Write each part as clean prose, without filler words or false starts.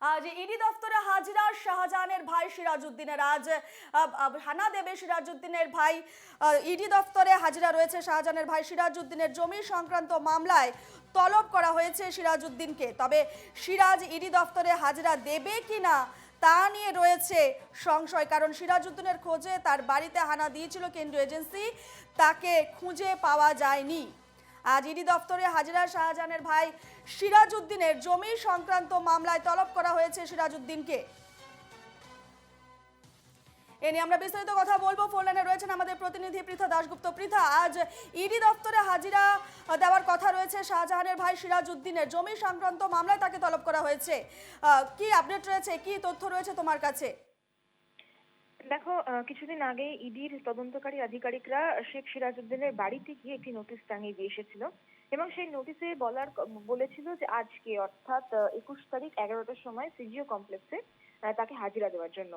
আজ ইডি দফতরে হাজিরা শাহজাহানের ভাই সিরাজউদ্দিনের। আজ হানা দেবে সিরাজউদ্দিনের ভাই। ইডি দফতরে হাজিরা রয়েছে শাহজাহানের ভাই সিরাজউদ্দিনের। জমি সংক্রান্ত মামলায় তলব করা হয়েছে সিরাজউদ্দিনকে। তবে সিরাজ ইডি দফতরে হাজিরা দেবে কিনা তা নিয়ে রয়েছে সংশয়, কারণ সিরাজউদ্দিনের খোঁজে তার বাড়িতে হানা দিয়েছিল কেন্দ্রীয় এজেন্সি, তাকে খুঁজে পাওয়া যায়নি। আজ ইডি দফতরে হাজিরা শাহজাহানের ভাই সিরাজউদ্দিনের। জমি সংক্রান্ত মামলায় তলব করা হয়েছে সিরাজউদ্দিনকে। এ নিয়ে আমরা বিস্তারিত কথা বলবো। ফোন লাইনে রয়েছেন আমাদের প্রতিনিধি পৃথা দাশগুপ্ত। পৃথা, আজ ইডি দফতরে হাজিরা দেওয়ার কথা রয়েছে শাহজাহানের ভাই সিরাজউদ্দিনের। জমি সংক্রান্ত মামলায় তাকে তলব করা হয়েছে। কি আপডেট রয়েছে, কি তথ্য রয়েছে তোমার কাছে? দেখো, কিছুদিন আগে ইডির তদন্তকারী আধিকারিকরা শেখ সিরাজউদ্দিনের বাড়িতে গিয়ে একটি নোটিশ টাঙিয়ে দিয়ে এসেছিল এবং সেই নোটিশে বলেছিল যে আজকে অর্থাৎ 21 তারিখ 11টার সময় সিজিও কমপ্লেক্সে তাকে হাজিরা দেওয়ার জন্য।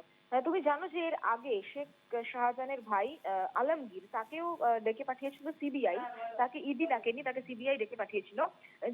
তুমি জানো যে এর আগে শেখ শাহজাহানের ভাই আলমগীর তাকেও ডেকে পাঠিয়েছিল সিবিআই। তাকে ইডি ডাকেনি, তাকে সিবিআই ডেকে পাঠিয়েছিল।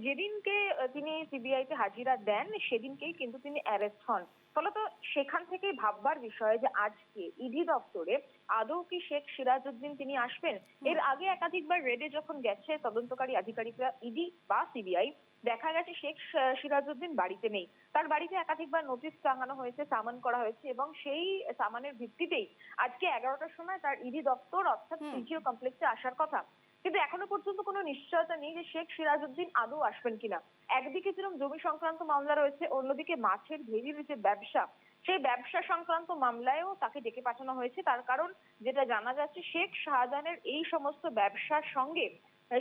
যেদিনকে তিনি সিবিআই তে হাজিরা দেন সেদিনকেই কিন্তু তিনি অ্যারেস্ট হন। ফলত সেখান থেকেই ভাববার বিষয় যে আজকে ইডি দপ্তরে আদৌ কি শেখ সিরাজউদ্দিন তিনি আসবেন। এর আগে একাধিকবার রেডে যখন গেছে তদন্তকারী আধিকারিকরা ইডি বা সিবিআই, দেখা গেছে শেখ সিরাজউদ্দিন বাড়িতে নেই। তার বাড়িতে একাধিকবার নোটিশ টাঙানো হয়েছে, সামান করা হয়েছে এবং সেই সামানের ভিত্তিতেই আজকে 11টার সময় তার ইডি দপ্তর অর্থাৎ সিজিও কমপ্লেক্সে আসার কথা। কিন্তু এখনো পর্যন্ত কোনো নিশ্চয়তা নেই যে শেখ সিরাজউদ্দিন আদৌ আসবেন কিনা। একদিকে যেরকম জমি সংক্রান্ত মামলা রয়েছে, অন্যদিকে মাছের ভেড়ির যে ব্যবসা, সেই ব্যবসা সংক্রান্ত মামলায়ও তাকে ডেকে পাঠানো হয়েছে। তার কারণ যেটা জানা যাচ্ছে, শেখ শাহজাহানের এই সমস্ত ব্যবসার সঙ্গে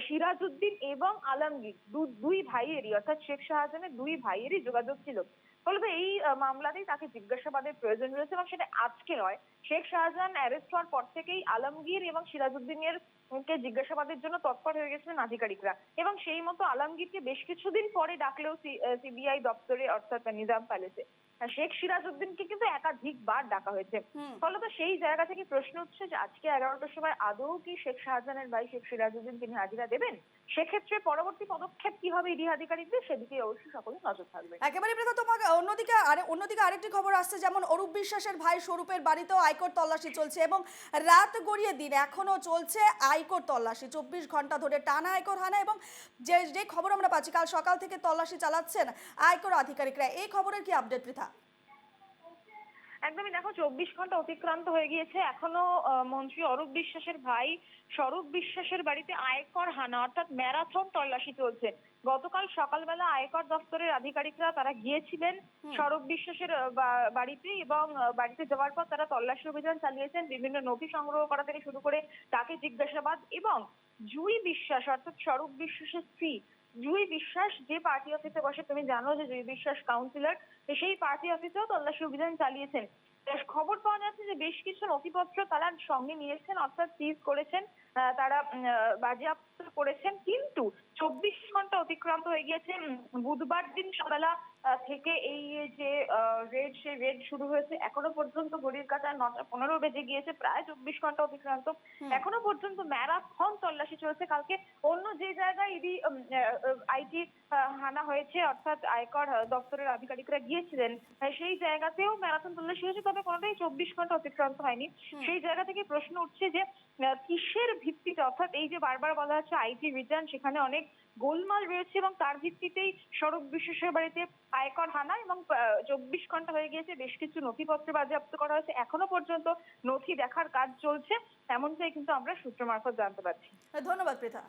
সিরাজউদ্দিন এবং আলমগীর দুই ভাইয়েরই অর্থাৎ শেখ শাহজাহানের দুই ভাইয়েরই যোগাযোগ ছিল। ফলত এই মামলাতেই তাকে জিজ্ঞাসাবাদের প্রয়োজন রয়েছে এবং সেটা আজকে নয়। শেখ শাহজাহান অ্যারেস্ট হওয়ার পর থেকেই আলমগীর এবং সিরাজউদ্দিনের কে জিজ্ঞাসাবাদের জন্য তৎপর হয়ে গেছিলেন আধিকারিকরা এবং সেই মতো আলমগীরকে বেশ কিছুদিন পরে ডাকলেও সিবিআই দপ্তরে অর্থাৎ নিজাম প্যালেসে শেখ সিরাজউদ্দিনকে কিন্তু একাধিকবার ডাকা হয়েছে। ফলত সেই জায়গা থেকে প্রশ্ন উঠছে যে আজকে 11টার সময় আদৌ কি শেখ শাহজাহানের ভাই শেখ সিরাজউদ্দিন তিনি হাজিরা দেবেন? সেক্ষেত্রে পরবর্তী পদক্ষেপ কি হবে ইডি আধিকারিকদের, সেদিকে অবশ্যই সকলে নজর থাকবে। একেবারে পৃথা, তোমাকে অন্যদিকে আরেকটি খবর আসছে, যেমন অরূপ বিশ্বাসের ভাই স্বরূপের বাড়িতেও আয়কর তল্লাশি চলছে এবং রাত গড়িয়ে দিন এখনো চলছে আয়কর তল্লাশি। 24 ঘন্টা ধরে টানা আয়কর হানা এবং যে খবর আমরা পাচ্ছি, কাল সকাল থেকে তল্লাশি চালাচ্ছেন আয়কর আধিকারিকরা। এই খবরের কি আপডেট পৃথা? একদমই, দেখো 24 ঘন্টা অতিক্রান্ত হয়ে গিয়েছে, এখনো মন্ত্রী অরূপ বিশ্বাসের ভাই স্বরূপ বিশ্বাসের বাড়িতে আয়কর হানা অর্থাৎ ম্যারাথন তল্লাশি চলছে। গতকাল সকালবেলা আয়কর দপ্তরের আধিকারিকরা তারা গিয়েছিলেন স্বরূপ বিশ্বাসের বাড়িতে এবং বাড়িতে যাওয়ার পর তারা তল্লাশি অভিযান চালিয়েছেন। বিভিন্ন নথি সংগ্রহ করা থেকে শুরু করে তাকে জিজ্ঞাসাবাদ এবং জুই বিশ্বাস অর্থাৎ স্বরূপ বিশ্বাসের স্ত্রী জুই বিশ্বাস যে পার্টি অফিসে বসে, তুমি জানো যে জুই বিশ্বাস কাউন্সিলর, সেই পার্টি অফিসেও তল্লাশি অভিযান চালিয়েছেন। খবর পাওয়া যাচ্ছে যে বেশ কিছু নথিপত্র তারা সঙ্গে নিয়েছেন অর্থাৎ সিজ করেছেন, তারা বাজেয়াপ্ত করেছেন। কিন্তু 24 ঘন্টা অতিক্রান্ত হয়ে গিয়েছে। বুধবার দিন সকালবেলা থেকে এই যে সেই রেড শুরু হয়েছে, এখনো পর্যন্ত ঘড়ির কাঁটায় 9:15 বেজে গিয়েছে, প্রায় 24 ঘন্টা অতিক্রান্ত। এখনো পর্যন্ত ম্যারাথন তল্লাশি চলছে। কালকে অন্য যে জায়গায় ইডি আইটি হানা হয়েছে অর্থাৎ আয়কর দপ্তরের আধিকারিকরা গিয়েছিলেন, সেই জায়গাতেও ম্যারাথন তল্লাশি হয়েছে, তবে কোনোটাই 24 ঘন্টা অতিক্রান্ত হয়নি। সেই জায়গা থেকে প্রশ্ন উঠছে যে কিসের ভিত্তিতে, অর্থাৎ এই যে বারবার বলা হচ্ছে আইটি রিটার্ন, সেখানে অনেক গোলমাল রয়েছে এবং তার ভিত্তিতেই স্বরূপ বিশ্বাসের বাড়িতে আয়কর হানা এবং 24 ঘন্টা হয়ে গিয়েছে, বেশ কিছু নথিপত্র বাজেয়াপ্ত করা হয়েছে। এখনো পর্যন্ত নথি দেখার কাজ চলছে, এমনটাই কিন্তু আমরা সূত্র মারফত জানতে পারছি। ধন্যবাদ পৃথা।